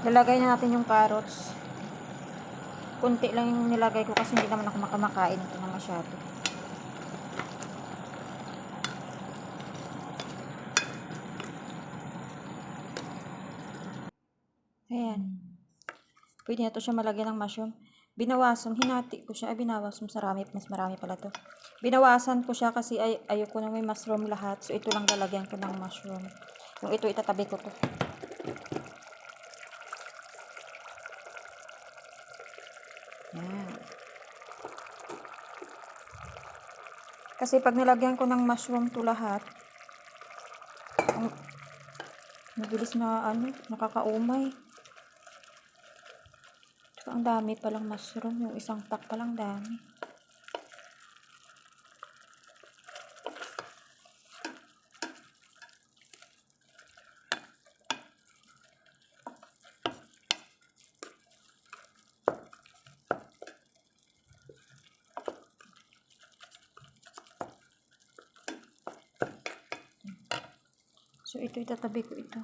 Lalagay na natin yung carrots. Kunti lang yung nilagay ko kasi hindi naman ako makamakain ito na masyado. Ayan. Pwede na ito siya malagyan ng mushroom. Binawasan, hinati ko siya. Ay, binawasan, mas marami pala to. Binawasan ko siya kasi ayoko na may mushroom lahat. So, ito lang lalagyan ko ng mushroom. Yung ito, itatabi ko to. Yan. Kasi pag nilagyan ko ng mushroom to lahat, mabilis na, nakakaumay. Tsaka ang dami palang mushroom. Yung isang pack palang dami. So, ito itatabi ko ito.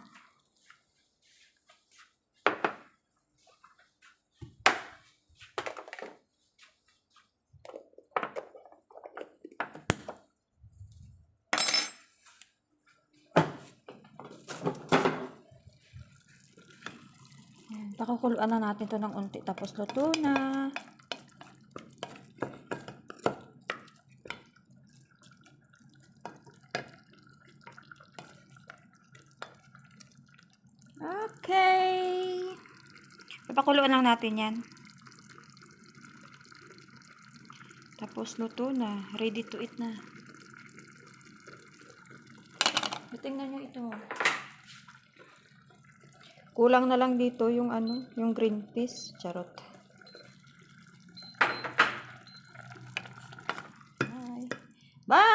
Pakukuluan na natin to ng unti. Tapos luto na. Okay. Papakuluan lang natin yan. Tapos luto na. Ready to eat na. Tingnan nyo ito. Kulang na lang dito yung yung green peas. Charot. Bye. Bye!